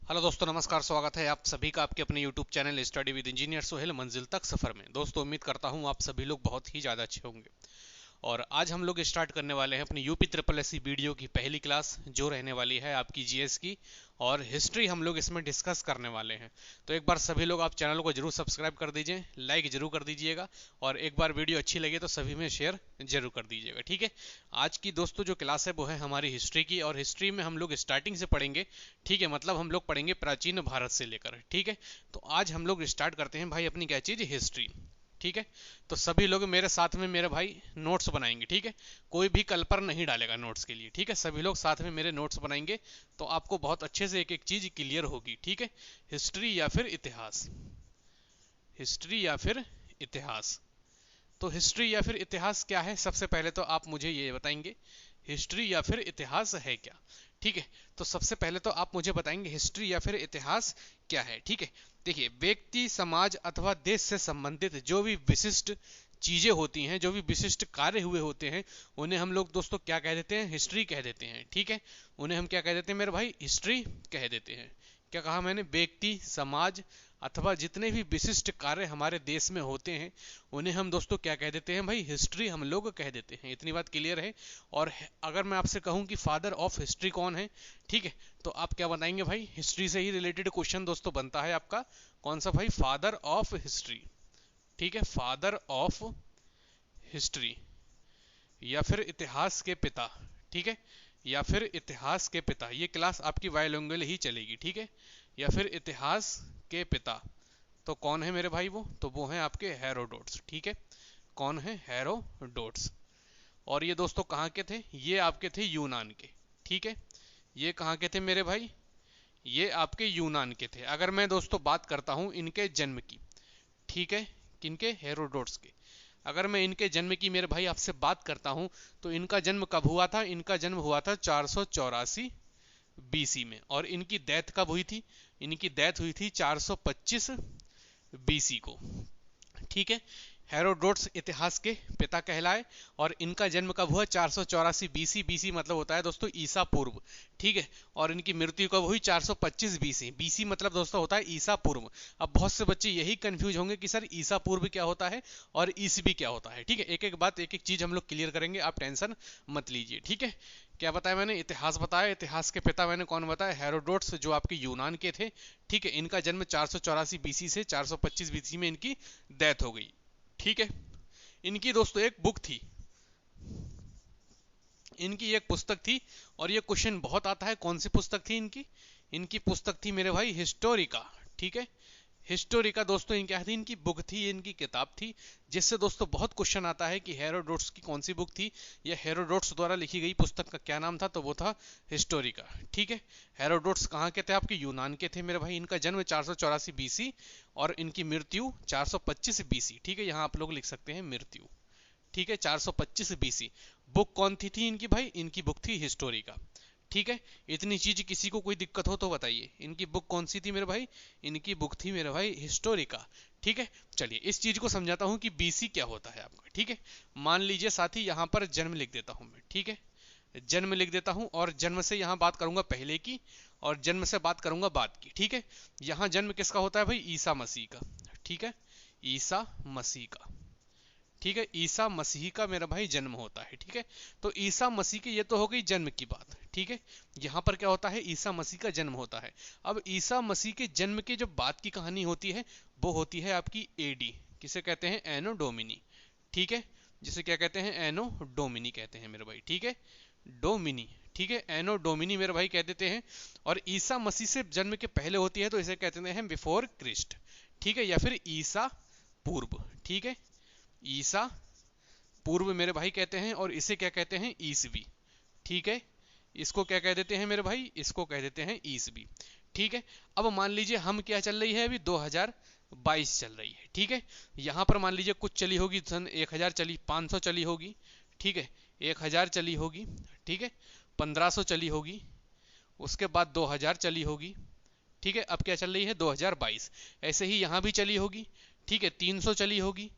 Hello दोस्तों, नमस्कार। स्वागत है आप सभी का आपके अपने YouTube channel study with engineer Sohail मंजिल तक सफ़र में। दोस्तों, उम्मीद करता हूँ आप सभी लोग बहुत ही ज़्यादा अच्छे होंगे। और आज हम लोग स्टार्ट करने वाले हैं अपनी UP triple S C video की पहली क्लास, जो रहने वाली है आपकी जीएस की। और हिस्ट्री हम लोग इसमें डिस्कस करने वाले हैं। तो एक बार सभी लोग आप चैनल को जरूर सब्सक्राइब कर दीजिए, लाइक जरूर कर दीजिएगा, और एक बार वीडियो अच्छी लगे तो सभी में शेयर जरूर कर दीजिएगा, ठीक है। आज की दोस्तों जो क्लास है वो है हमारी हिस्ट्री की, और हिस्ट्री में हम लोग स्टार्टिंग से पढ़ेंगे, ठीक है। मतलब हम लोग पढ़ेंगे प्राचीन भारत से लेकर, ठीक है। तो आज हम लोग स्टार्ट करते हैं भाई अपनी क्या चीज़, हिस्ट्री, ठीक है। तो सभी लोग मेरे साथ में मेरे भाई नोट्स बनाएंगे, ठीक है। कोई भी कल पर नहीं डालेगा नोट्स के लिए, ठीक है। सभी लोग साथ में मेरे नोट्स बनाएंगे, तो आपको बहुत अच्छे से एक एक चीज क्लियर होगी, ठीक है। हिस्ट्री या फिर इतिहास, हिस्ट्री या फिर इतिहास। तो हिस्ट्री या फिर इतिहास क्या है, सबसे पहले तो आप मुझे ये बताएंगे हिस्ट्री या फिर इतिहास है क्या, ठीक है। तो सबसे पहले तो आप मुझे बताएंगे हिस्ट्री या फिर इतिहास क्या है, ठीक है। देखिए, व्यक्ति, समाज अथवा देश से संबंधित जो भी विशिष्ट चीजें होती हैं, जो भी विशिष्ट कार्य हुए होते हैं, उन्हें हम लोग दोस्तों क्या कह देते हैं, हिस्ट्री कह देते हैं, ठीक है। उन्हें हम क्या कह देते हैं मेरे भाई, हिस्ट्री कह देते हैं। क्या कहा मैंने, व्यक्ति, समाज अथवा जितने भी विशिष्ट कार्य हमारे देश में होते हैं, उन्हें हम दोस्तों क्या कह देते हैं भाई, हिस्ट्री हम लोग कह देते हैं। इतनी बात क्लियर है। और अगर मैं आपसे कहूं कि फादर ऑफ हिस्ट्री कौन है, ठीक है, तो आप क्या बताएंगे भाई, हिस्ट्री से ही रिलेटेड क्वेश्चन दोस्तों बनता है आपका, कौन सा भाई, फादर ऑफ हिस्ट्री, ठीक है। फादर ऑफ हिस्ट्री या फिर इतिहास के पिता, ठीक है। या फिर इतिहास के पिता, ये क्लास आपकी बायलैंग्वेज ही चलेगी, ठीक है। या फिर इतिहास के पिता, तो कौन है मेरे भाई वो, तो वो हैं आपके हेरोडोट्स, ठीक है। कौन है, हेरोडोट्स। और ये दोस्तों कहाँ के थे, ये आपके थे यूनान के, ठीक है। ये कहाँ के थे मेरे भाई, ये आपके यूनान के थे। अगर मैं दोस्तों बात करता हूँ इनके जन्म की, ठीक है, किनके, हेरोडोट्स के। अगर मैं इनके जन्म की मेरे भाई आपसे बात करता हूं, तो इनका जन्म कब हुआ था, इनका जन्म हुआ था 484 बीसी में। और इनकी डेथ कब हुई थी, इनकी डेथ हुई थी 425 बीसी को, ठीक है। हेरोडोट्स इतिहास के पिता कहलाए। और इनका जन्म कब हुआ, 484 बीसी, बीसी मतलब होता है दोस्तों ईसा पूर्व, ठीक है। और इनकी मृत्यु कब हुई, 425 बीसी, बीसी मतलब दोस्तों होता है ईसा पूर्व। अब बहुत से बच्चे यही कंफ्यूज होंगे कि सर ईसा पूर्व क्या होता है और ईसवी क्या होता है, ठीक है। एक एक बात, एक एक चीज हम लोग क्लियर करेंगे, आप टेंशन मत लीजिए, ठीक है। क्या बताया मैंने, इतिहास बताया। इतिहास के पिता मैंने कौन बताया, हेरोडोट्स, जो आपके यूनान के थे, ठीक है। इनका जन्म 484 बीसी से 425 बीसी में इनकी डेथ हो गई, ठीक है। इनकी दोस्तों एक बुक थी, इनकी एक पुस्तक थी। और ये क्वेश्चन बहुत आता है, कौन सी पुस्तक थी इनकी, इनकी पुस्तक थी मेरे भाई हिस्टोरिका, ठीक है। हिस्टोरिका दोस्तों क्या थी, इनकी बुक थी, इनकी किताब थी। जिससे दोस्तों बहुत क्वेश्चन आता है कि हेरोडोट्स की कौन सी बुक थी, या हेरोडोट्स द्वारा लिखी गई पुस्तक का क्या नाम था, तो वो था हिस्टोरिका, ठीक है। हेरोडोट्स कहाँ के थे, आपके यूनान के थे मेरे भाई। इनका जन्म 484 बीसी और इनकी मृत्यु 425 बीसी, ठीक है। यहाँ आप लोग लिख सकते हैं मृत्यु, ठीक है, 425 बीसी। बुक कौन थी इनकी भाई, इनकी बुक थी हिस्टोरिका, ठीक है। इतनी चीज किसी को कोई दिक्कत हो तो बताइए, इनकी बुक कौन सी थी मेरे भाई, इनकी बुक थी मेरे भाई हिस्टोरिका, ठीक है। चलिए इस चीज को समझाता हूं कि बीसी क्या होता है आपका, ठीक है। मान लीजिए साथी, यहां पर जन्म लिख देता हूं मैं, ठीक है। जन्म लिख देता हूं, और जन्म से यहां बात करूंगा पहले की, और जन्म से बात करूंगा बाद की, ठीक है। यहां जन्म किसका होता है भाई, ईसा मसीह का, ठीक है। ईसा मसीह का, ठीक है। ईसा मसीह का मेरा भाई जन्म होता है, ठीक है। तो ईसा मसीह के, ये तो हो गई जन्म की बात, ठीक है। यहां पर क्या होता है, ईसा मसीह का जन्म होता है। अब ईसा मसीह के जन्म के जो बात की कहानी होती है, वो होती है आपकी एडी, किसे कहते हैं, एनो डोमिनी, ठीक है। जिसे क्या कहते हैं, एनो डोमिनी कहते हैं मेरे भाई, ठीक है। डोमिनी, ठीक है, एनो डोमिनी मेरे भाई कह देते हैं। और ईसा मसीह से जन्म के पहले होती है, तो इसे कहते हैं बिफोर क्रिस्ट, ठीक है। या फिर ईसा पूर्व, ठीक है। ईसा पूर्व मेरे भाई कहते हैं, और इसे क्या कहते हैं, ईसवी, ठीक है। इसको क्या कह देते हैं मेरे भाई, इसको कह देते हैं ईसवी, ठीक है। अब मान लीजिए हम क्या चल रही है अभी, 2022 चल रही है, ठीक है। यहां पर मान लीजिए कुछ चली होगी सन 1000 चली, 500 चली होगी, ठीक है। 1000 चली होगी, ठीक है। 1500 चली होगी, उसके बाद 2000 चली होगी, ठीक है। अब क्या चल रही है, 2022। ऐसे ही यहां भी चली होगी, ठीक है। 300 चली होगी।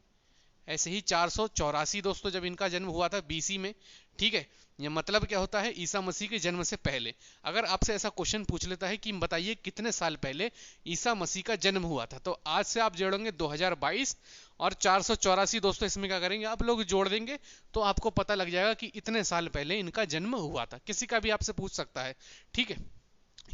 ऐसे ही 484 दोस्तों जब इनका जन्म हुआ था बीसी में, ठीक है, ये मतलब क्या होता है, ईसा मसीह के जन्म से पहले। अगर आपसे ऐसा क्वेश्चन पूछ लेता है कि बताइए कितने साल पहले ईसा मसीह का जन्म हुआ था, तो आज से आप जोड़ेंगे 2022 और 484 दोस्तों इसमें क्या करेंगे आप लोग जोड़ देंगे, तो आपको पता लग जाएगा कि इतने साल पहले इनका जन्म हुआ था। किसी का भी आपसे पूछ सकता है, ठीक है,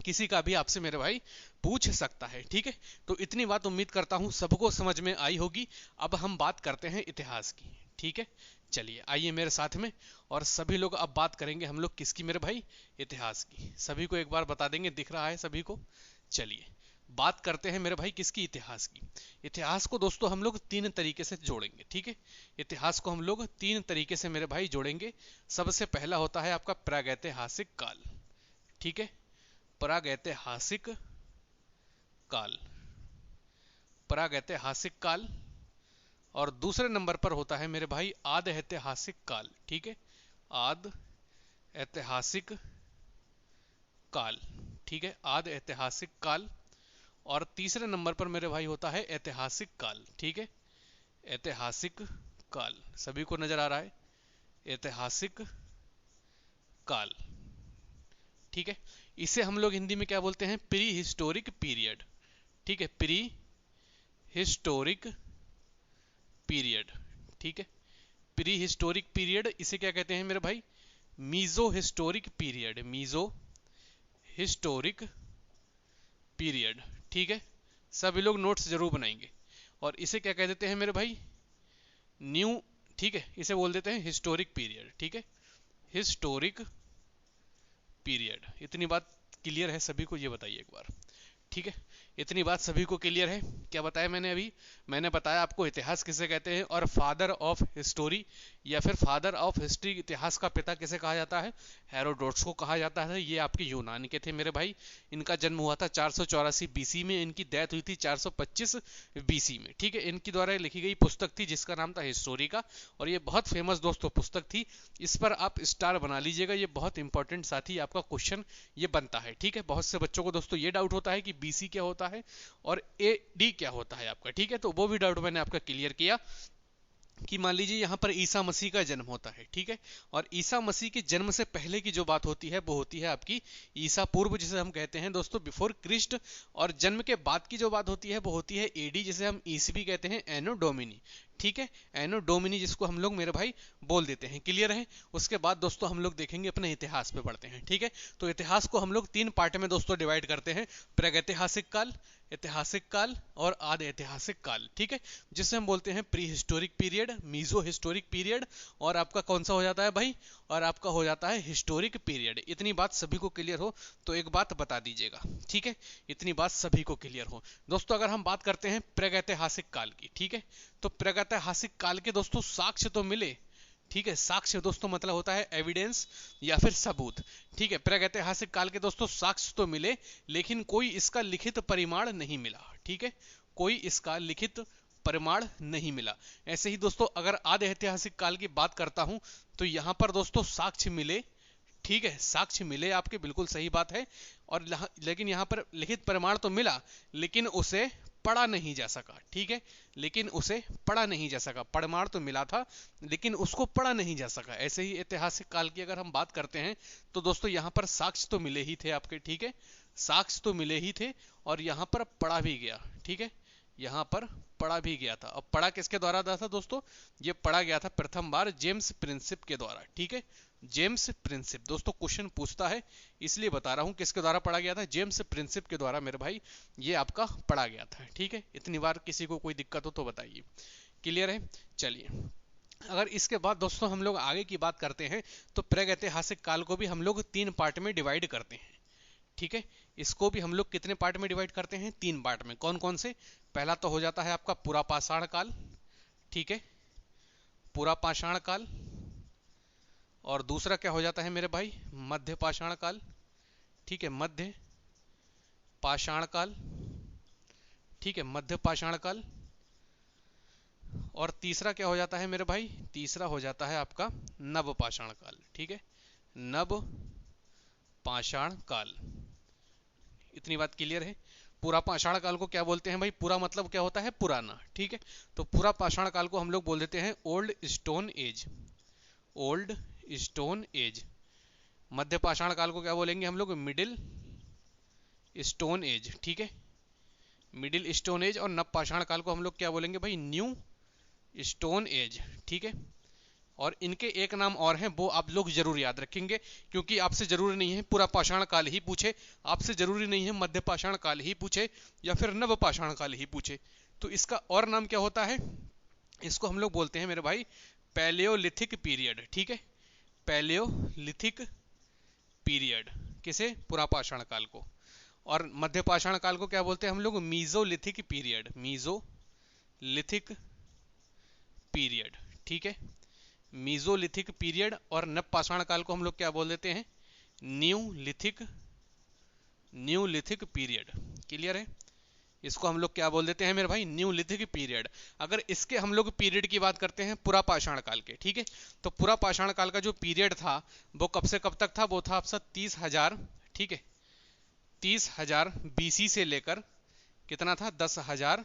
किसी का भी आपसे मेरे भाई पूछ सकता है, ठीक है। तो इतनी बात उम्मीद करता हूं सबको समझ में आई होगी। अब हम बात करते हैं इतिहास की, ठीक है। चलिए आइए मेरे साथ में, और सभी लोग अब बात करेंगे हम लोग किसकी मेरे भाई, इतिहास की। सभी को एक बार बता देंगे, दिख रहा है सभी को। चलिए बात करते हैं मेरे भाई किसकी, इतिहास की। इतिहास को दोस्तों हम लोग तीन तरीके से जोड़ेंगे, ठीक है। इतिहास को हम लोग तीन तरीके से मेरे भाई जोड़ेंगे। सबसे पहला होता है आपका प्रागैतिहासिक काल, ठीक है। प्रागैतिहासिक काल, प्रागैतिहासिक काल। और दूसरे नंबर पर होता है मेरे भाई आद ऐतिहासिक काल, ठीक है। आद ऐतिहासिक काल, ठीक है, आद ऐतिहासिक काल। और तीसरे नंबर पर मेरे भाई होता है ऐतिहासिक काल, ठीक है। ऐतिहासिक काल सभी को नजर आ रहा है, ऐतिहासिक काल, ठीक है। इसे हम लोग हिंदी में क्या बोलते हैं, प्री हिस्टोरिक पीरियड, ठीक है, प्री हिस्टोरिक पीरियड, ठीक है। प्री हिस्टोरिक पीरियड इसे क्या कहते हैं मेरे भाई, meso historic period, meso historic period, ठीक है। सभी लोग नोट्स जरूर बनाएंगे। और इसे क्या कह देते हैं मेरे भाई, न्यू, ठीक है, इसे बोल देते हैं हिस्टोरिक पीरियड, ठीक है, हिस्टोरिक पीरियड। इतनी बात क्लियर है सभी को, ये बताइए एक बार, ठीक है। इतनी बात सभी को क्लियर है। क्या बताया मैंने अभी, मैंने बताया आपको इतिहास किसे कहते हैं, और फादर ऑफ हिस्टोरी या फिर फादर ऑफ हिस्ट्री, इतिहास का पिता किसे कहा जाता है, हेरोडोटस को कहा जाता है। ये आपके यूनान के थे मेरे भाई। इनका जन्म हुआ था 484 बीसी में, इनकी डेथ हुई थी 425 बीसी में, ठीक है। इनकी द्वारा लिखी गई पुस्तक थी जिसका नाम था हिस्टोरी का, और ये बहुत फेमस दोस्तों पुस्तक थी। इस पर आप स्टार बना लीजिएगा, ये बहुत इंपॉर्टेंट साथी आपका क्वेश्चन ये बनता है, ठीक है। बहुत से बच्चों को दोस्तों ये डाउट होता है कि बीसी क्या होता है और एडी क्या होता है आपका, ठीक है। तो वो भी डाउट मैंने आपका क्लियर किया कि मान लीजिए यहां पर ईसा मसीह का जन्म होता है, ठीक है। और ईसा मसीह के जन्म से पहले की जो बात होती है वो होती है आपकी ईसा पूर्व, जिसे हम कहते हैं दोस्तों बिफोर क्रिस्ट। और जन्म के बाद की जो बात होती है वो होती है एडी, जिसे हम ईसवी कहते हैं, एनो डोमिनी, ठीक है। एनो डोमिनी जिसको हम लोग मेरे भाई बोल देते हैं, क्लियर है। उसके बाद दोस्तों हम लोग देखेंगे अपने इतिहास पे बढ़ते हैं, ठीक है। तो इतिहास को हम लोग तीन पार्ट में दोस्तों डिवाइड करते हैं, प्रागैतिहासिक काल, ऐतिहासिक काल और आद ऐतिहासिक काल, ठीक है। जिसे हम बोलते हैं pre historic period, meso historic period, और आपका कौन सा हो जाता है भाई, और आपका हो जाता है हिस्टोरिक पीरियड। इतनी बात सभी को क्लियर हो तो एक बात बता दीजिएगा, ठीक है। इतनी बात सभी को क्लियर हो दोस्तों। अगर हम बात करते हैं प्रागैतिहासिक काल की, ठीक है, तो प्रागैतिहासिक काल के दोस्तों साक्ष्य तो मिले, ठीक है। साक्ष्य दोस्तों मतलब होता है एविडेंस या फिर सबूत, ठीक है। प्रागैतिहासिक काल के दोस्तों साक्ष्य तो मिले, लेकिन कोई इसका लिखित परिमाण नहीं मिला, ठीक है। कोई इसका लिखित परिमाण नहीं मिला। ऐसे ही दोस्तों अगर आदि ऐतिहासिक काल की बात करता हूं तो यहां पर दोस्तों साक्ष्य मिले, ठीक है, साक्ष्य मिले आपके, बिल्कुल सही बात है। और लेकिन यहां पर लिखित प्रमाण तो मिला, लेकिन उसे पढ़ा नहीं जा सका, ठीक है। लेकिन उसे पढ़ा नहीं जा सका, प्रमाण तो मिला था लेकिन उसको पढ़ा नहीं जा सका। ऐसे ही ऐतिहासिक काल की अगर हम बात करते हैं तो दोस्तों यहां पर साक्ष्य तो मिले ही थे आपके, ठीक है, साक्ष्य तो मिले ही थे, और यहां पर पढ़ा भी गया, ठीक है, यहां पर पढ़ा भी गया था। अब पढ़ा किसके द्वारा था दोस्तों, ये पढ़ा गया था प्रथम बार जेम्स प्रिंसिप के द्वारा, ठीक है। जेम्स प्रिंसिप दोस्तों क्वेश्चन पूछता है, इसलिए बता रहा हूं किसके द्वारा पढ़ा गया था, जेम्स प्रिंसिप के द्वारा मेरे भाई ये आपका पढ़ा गया था, ठीक है। इतनी बार किसी को कोई दिक्कत हो तो बताइए, क्लियर है। चलिए अगर इसके बाद दोस्तों हम लोग आगे की बात करते हैं तो प्रागैतिहासिक काल को भी हम लोग तीन पार्ट में डिवाइड करते हैं, ठीक है। इसको भी हम लोग कितने पार्ट में डिवाइड करते हैं, तीन पार्ट में। कौन कौन से, पहला तो हो जाता है आपका पूरा पाषाण काल, ठीक है, पूरा पाषाण काल। और दूसरा क्या हो जाता है मेरे भाई, मध्य पाषाण काल, ठीक है, मध्य पाषाण काल, ठीक है, मध्य पाषाण काल। और तीसरा क्या हो जाता है मेरे भाई, तीसरा हो जाता है आपका नव पाषाण काल, ठीक है, नव पाषाण काल। इतनी बात क्लियर है। पूरा पाषाण काल को क्या बोलते हैं भाई, पूरा मतलब क्या होता है, पुराना, ठीक है। तो पूरा पाषाण काल को हम लोग बोल देते हैं old stone age, old stone age, मध्य पाषाण काल को क्या बोलेंगे हम लोग? Middle stone age. ठीक है, मिडिल स्टोन एज। और नव पाषाण काल को हम लोग क्या बोलेंगे भाई? New stone age. ठीक है, और इनके एक नाम और हैं, वो आप लोग जरूर याद रखेंगे, क्योंकि आपसे जरूरी नहीं है पूरा पाषाण काल ही पूछे, आपसे जरूरी नहीं है मध्य पाषाण काल ही पूछे या फिर नव पाषाण काल ही पूछे। तो इसका और नाम क्या होता है? इसको हम लोग बोलते हैं मेरे भाई पैलियोलिथिक पीरियड। ठीक है, पैलियोलिथिक पीरियड। किसे? पुरा पाषाण काल को। और मध्य पाषाण काल को क्या बोलते हैं हम लोग? Mesolithic period. Mesolithic period. ठीक है, मीजोलिथिक पीरियड। और नव पाषाण काल को हम लोग क्या बोल देते हैं? Neolithic period. क्लियर है? इसको हम लोग क्या बोल देते हैं मेरे भाई? Neolithic period. अगर इसके हम लोग पीरियड की बात करते हैं पुरा पाषाण काल के, ठीक है, तो पुरा पाषाण काल का जो पीरियड था वो कब से कब तक था? वो था आपका 30,000। ठीक है, 30,000 बीसी से लेकर कितना था? 10,000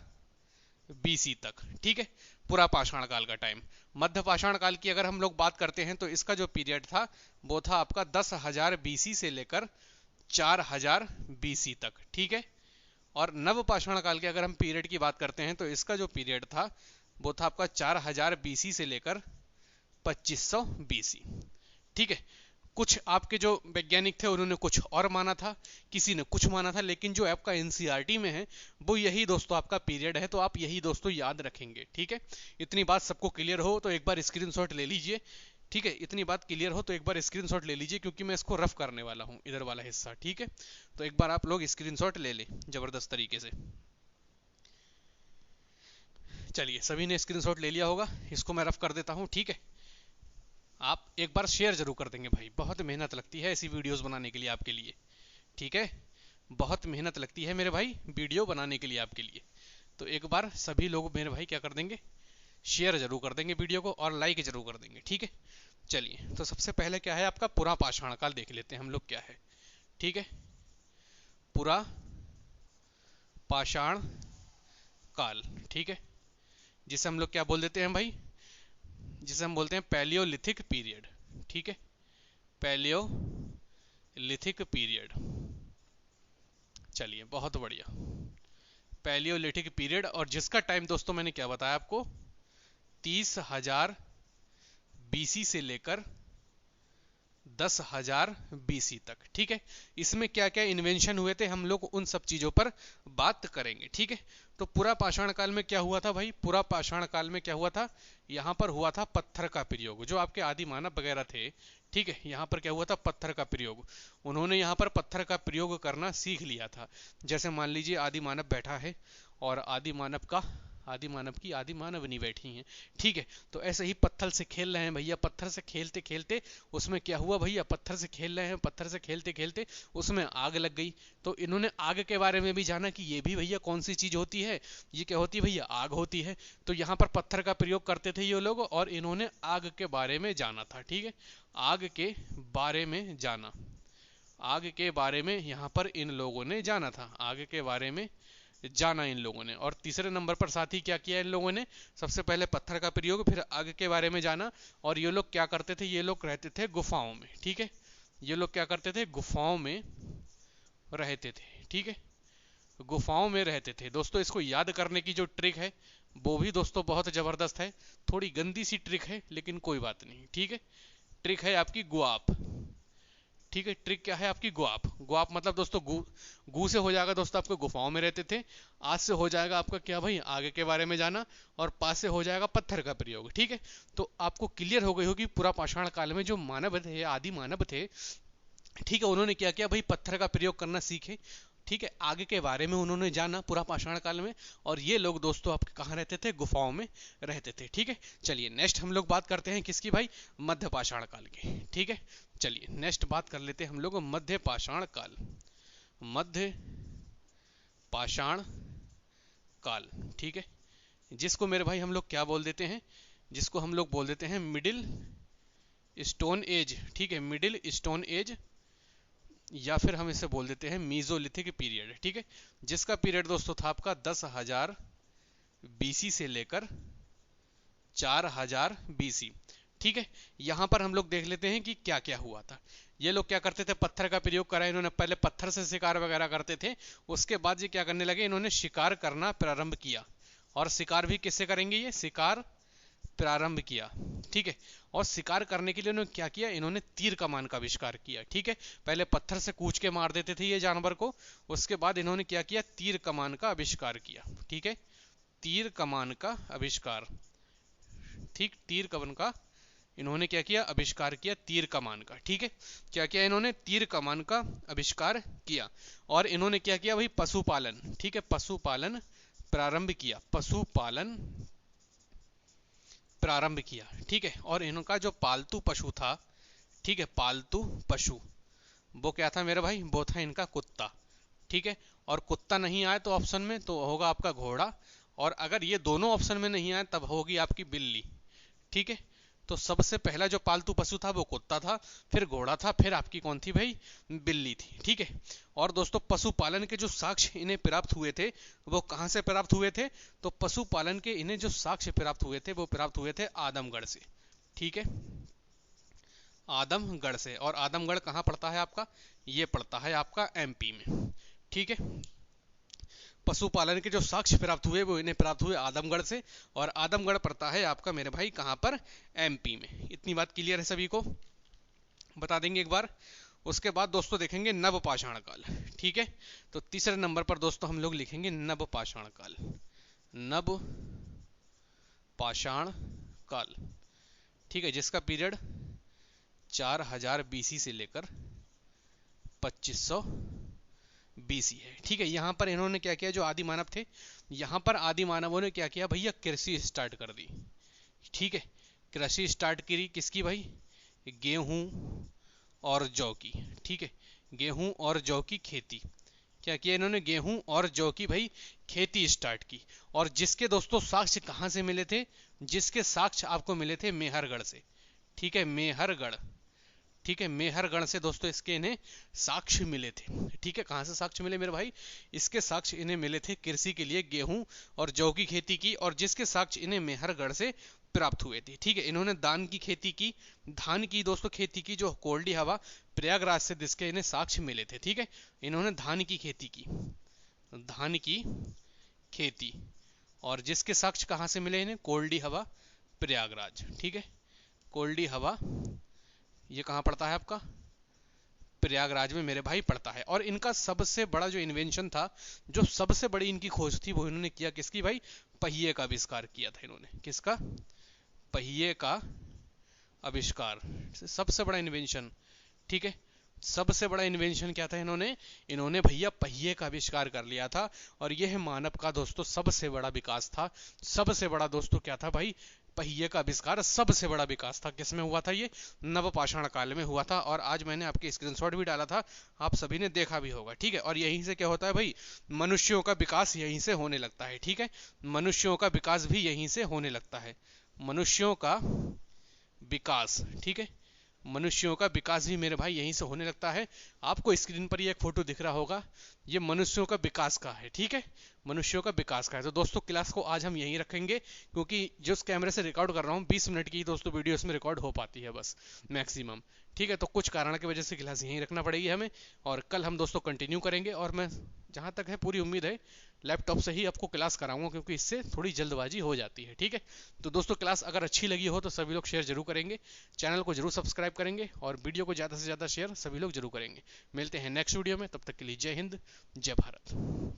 बीसी तक। ठीक है, पुरा पाषाण काल का टाइम। मध्य पाषाण काल की अगर हम लोग बात करते हैं तो इसका जो पीरियड था वो था आपका 10,000 बीसी से लेकर 4,000 बीसी तक। ठीक है, और नव पाषाण काल के अगर हम पीरियड की बात करते हैं तो इसका जो पीरियड था वो था आपका 4,000 बीसी से लेकर 2500 बीसी। ठीक है, कुछ आपके जो वैज्ञानिक थे उन्होंने कुछ और माना था, किसी ने कुछ माना था, लेकिन जो आपका एनसीईआरटी में है वो यही दोस्तों आपका पीरियड है, तो आप यही दोस्तों याद रखेंगे। ठीक है, इतनी बात सबको क्लियर हो तो एक बार स्क्रीनशॉट ले लीजिए। ठीक है, इतनी बात क्लियर हो तो एक बार स्क्रीनशॉट ले लीजिए, क्योंकि मैं इसको रफ करने वाला हूं इधर वाला हिस्सा। ठीक है, तो एक बार आप लोग स्क्रीनशॉट ले लें जबरदस्त तरीके से। चलिए, सभी ने स्क्रीनशॉट ले लिया होगा, इसको मैं रफ कर देता हूं। ठीक है, आप एक बार शेयर जरूर कर देंगे भाई, बहुत मेहनत लगती है ऐसी वीडियोस बनाने के लिए आपके लिए। ठीक है, बहुत मेहनत लगती है मेरे भाई वीडियो बनाने के लिए आपके लिए। तो एक बार सभी लोग मेरे भाई क्या कर देंगे? शेयर जरूर कर देंगे वीडियो को और लाइक जरूर कर देंगे। ठीक है, चलिए, तो सबसे पहले क्या है आपका पुरा पाषाण काल देख लेते हैं हम लोग क्या है। ठीक है, पुरा पाषाण काल। ठीक है, जिसे हम लोग क्या बोल देते हैं भाई? जिसे हम बोलते हैं पैलियोलिथिक पीरियड। ठीक है, पैलियोलिथिक पीरियड। चलिए, बहुत बढ़िया, पैलियोलिथिक पीरियड। और जिसका टाइम दोस्तों मैंने क्या बताया आपको? 30,000 बीसी से लेकर 10,000 बीसी तक। ठीक है, इसमें क्या क्या इन्वेंशन हुए थे हम लोग उन सब चीजों पर बात करेंगे। ठीक है, तो पुरा पाषाण काल में क्या हुआ था भाई? पुरा पाषाण काल में क्या हुआ था? यहां पर हुआ था पत्थर का प्रयोग, जो आपके आदि मानव वगैरह थे। ठीक है, यहां पर क्या हुआ था? पत्थर का प्रयोग। उन्होंने यहां पर पत्थर का प्रयोग करना सीख लिया था। जैसे मान लीजिए आदि मानव बैठा है और आदि मानव की आदि मानवनी बैठी हैं। ठीक है, तो ऐसे ही पत्थर से खेल रहे हैं भैया, पत्थर से खेलते खेलते उसमें क्या हुआ भैया? पत्थर से खेल रहे हैं, पत्थर से खेलते खेलते उसमें आग लग गई। तो इन्होंने आग के बारे में भी जाना कि ये भी भैया कौन सी चीज होती है? ये क्या होती है भैया? आग होती है। तो यहाँ पर पत्थर का प्रयोग करते थे ये लोग, और इन्होंने आग के बारे में जाना था। ठीक है, आग के बारे में जाना, आग के बारे में यहाँ पर इन लोगों ने जाना था, आग के बारे में जाना इन लोगों ने। और तीसरे नंबर पर साथ ही क्या किया इन लोगों ने? सबसे पहले पत्थर का प्रयोग, फिर आग के बारे में जाना। और ये लोग क्या करते थे? ये लोग रहते थे गुफाओं में। ठीक है, ये लोग क्या करते थे? गुफाओं में रहते थे। ठीक है, गुफाओं में रहते थे दोस्तों। इसको याद करने की जो ट्रिक है वो भी दोस्तों बहुत जबरदस्त है, थोड़ी गंदी सी ट्रिक है लेकिन कोई बात नहीं। ठीक है, ट्रिक है आपकी गुआप। ठीक है, ट्रिक क्या है आपकी? गुआप। गुआप मतलब दोस्तों गु से हो जाएगा दोस्तों आपको गुफाओं में रहते थे, आज से हो जाएगा आपका क्या भाई? आगे के बारे में जाना, और पास से हो जाएगा पत्थर का प्रयोग। ठीक है, तो आपको क्लियर हो गई होगी पुरा पाषाण काल में जो मानव थे, आदि मानव थे, ठीक है, उन्होंने क्या किया भाई? पत्थर का प्रयोग करना सीखे। ठीक है, आगे के बारे में उन्होंने जाना पुरा पाषाण काल में। और ये लोग दोस्तों आपके कहाँ रहते थे? गुफाओं में रहते थे। ठीक है, चलिए नेक्स्ट हम लोग बात करते हैं किसकी भाई? मध्य पाषाण काल की। ठीक है, चलिए नेक्स्ट बात कर लेते हैं हम लोग मध्य पाषाण काल। मध्य पाषाण काल। ठीक है, जिसको मेरे भाई हम लोग क्या बोल देते हैं? जिसको हम लोग बोल देते हैं मिडिल स्टोन एज। ठीक है, मिडिल स्टोन एज, या फिर हम इसे बोल देते हैं मीजोलिथिक पीरियड। ठीक है, जिसका पीरियड दोस्तों था आपका 10,000 बीसी से लेकर 4,000 बीसी। ठीक है, यहां पर हम लोग देख लेते हैं कि क्या क्या हुआ था। ये लोग क्या करते थे, पत्थर का प्रयोग करा इन्होंने, पहले पत्थर से शिकार वगैरह करते थे, उसके बाद ये क्या करने लगे, इन्होंने शिकार करना प्रारंभ किया। और शिकार भी किससे करेंगे, ये शिकार प्रारंभ किया, ठीक है। और शिकार करने के लिए उन्होंने क्या किया, इन्होंने तीर कमान का आविष्कार किया, ठीक है। पहले पत्थर से कूच के मार देते थे ये जानवर को, उसके बाद इन्होंने क्या किया, तीर कमान का आविष्कार किया, ठीक है। तीर कमान का आविष्कार, ठीक, तीर कमान का इन्होंने क्या किया, आविष्कार किया तीर कमान का, ठीक है। क्या किया इन्होंने, तीर कमान का आविष्कार किया। और इन्होंने क्या किया भाई, पशुपालन, ठीक है, पशुपालन प्रारंभ किया, पशुपालन प्रारंभ किया, ठीक है। और इनका जो पालतू पशु था, ठीक है, पालतू पशु, वो क्या था मेरे भाई, वो था इनका कुत्ता, ठीक है। और कुत्ता नहीं आए तो ऑप्शन में, तो होगा आपका घोड़ा। और अगर ये दोनों ऑप्शन में नहीं आए तब होगी आपकी बिल्ली, ठीक है। तो सबसे पहला जो पालतू पशु था वो कुत्ता था, फिर घोड़ा था, फिर आपकी कौन थी भाई, बिल्ली थी, ठीक है। और दोस्तों पशुपालन के जो साक्ष्य इन्हें प्राप्त हुए थे वो कहां से प्राप्त हुए थे, तो पशुपालन के इन्हें जो साक्ष्य प्राप्त हुए थे वो प्राप्त हुए थे आदमगढ़ से, ठीक है, आदमगढ़ से। और आदमगढ़ कहां पड़ता है आपका, ये पड़ता है आपका एमपी में, ठीक है। पशुपालन के जो साक्ष्य प्राप्त हुए वो इन्हें प्राप्त हुए आदमगढ़ से, और आदमगढ़ पड़ता है आपका मेरे भाई कहां पर, एमपी में। इतनी बात क्लियर है सभी को, बता देंगे एक बार। उसके बाद दोस्तों देखेंगे नवपाषाण काल, ठीक है। तो तीसरे नंबर पर दोस्तों हम लोग लिखेंगे नवपाषाण काल, नव पाषाण काल, ठीक है, जिसका पीरियड 4000 बीसी से लेकर 2500 बीसी है, ठीक है। यहां पर इन्होंने क्या किया, जो आदि मानव थे, यहां पर आदि मानवों ने क्या किया भैया, कृषि स्टार्ट कर दी, ठीक है। कृषि स्टार्ट करी किसकी भाई, गेहूं और जौ की, ठीक है, गेहूं और जौ की खेती। क्या किया इन्होंने, गेहूं और जौ की भाई खेती स्टार्ट की। और जिसके दोस्तों साक्ष्य कहां से मिले थे, जिसके साक्ष्य आपको मिले थे मेहरगढ़ से, ठीक है, मेहरगढ़, ठीक है, मेहरगढ़ से दोस्तों इसके इन्हें साक्ष्य मिले थे, ठीक है। कहां से साक्ष्य मिले मेरे भाई, इसके साक्ष्य इन्हें मिले थे कृषि के लिए गेहूं और जौ की खेती की, और जिसके साक्ष्य इन्हें मेहरगढ़ से प्राप्त हुए थे, ठीक है। इन्होंने दान की खेती की, धान की दोस्तों खेती की, जो कोल्डी हवा प्रयागराज से जिसके इन्हें साक्ष्य मिले थे, ठीक है। इन्होंने धान की खेती की, धान की खेती, और जिसके साक्ष्य कहां से मिले इन्हें, कोल्डी हवा प्रयागराज, ठीक है। कोल्डी हवा ये कहां पड़ता है आपका, प्रयागराज में मेरे भाई पड़ता है। और इनका सबसे बड़ा जो इन्वेंशन था, जो सबसे बड़ी इनकी खोज थी, वो इन्होंने किया किसकी भाई, पहिए का आविष्कार किया था इन्होंने, किसका, पहिए का आविष्कार, सबसे बड़ा इन्वेंशन, ठीक है। सबसे बड़ा इन्वेंशन क्या था इन्होंने, इन्होंने भैया पहिए का आविष्कार कर लिया था। और यह मानव का दोस्तों सबसे बड़ा विकास था, सबसे बड़ा दोस्तों क्या था भाई, पहिए का आविष्कार सबसे बड़ा विकास था। किसमें हुआ था, ये नवपाषाण काल में हुआ था। और आज मैंने आपके स्क्रीनशॉट भी डाला था, आप सभी ने देखा भी होगा, ठीक है। और यहीं से क्या होता है भाई, मनुष्यों का विकास यहीं से होने लगता है, ठीक है, मनुष्यों का विकास भी यहीं से होने लगता है, मनुष्यों का विकास, ठीक है, मनुष्यों का विकास भी मेरे भाई यहीं से होने लगता है। आपको स्क्रीन पर ये एक फोटो दिख रहा होगा, ये मनुष्यों का विकास का है, ठीक है, मनुष्यों का विकास का है। तो दोस्तों क्लास को आज हम यहीं रखेंगे, क्योंकि जिस कैमरे से रिकॉर्ड कर रहा हूँ 20 मिनट की दोस्तों वीडियो इसमें रिकॉर्ड हो पाती है बस मैक्सिमम, ठीक है। तो कुछ कारण की वजह से क्लास यहीं रखना पड़ेगी हमें, और कल हम दोस्तों कंटिन्यू करेंगे। और मैं जहाँ तक है पूरी उम्मीद है लैपटॉप से ही आपको क्लास कराऊंगा, क्योंकि इससे थोड़ी जल्दबाजी हो जाती है, ठीक है। तो दोस्तों क्लास अगर अच्छी लगी हो तो सभी लोग शेयर जरूर करेंगे, चैनल को जरूर सब्सक्राइब करेंगे, और वीडियो को ज़्यादा से ज़्यादा शेयर सभी लोग जरूर करेंगे। मिलते हैं नेक्स्ट वीडियो में, तब तक के लिए जय हिंद, जय भारत।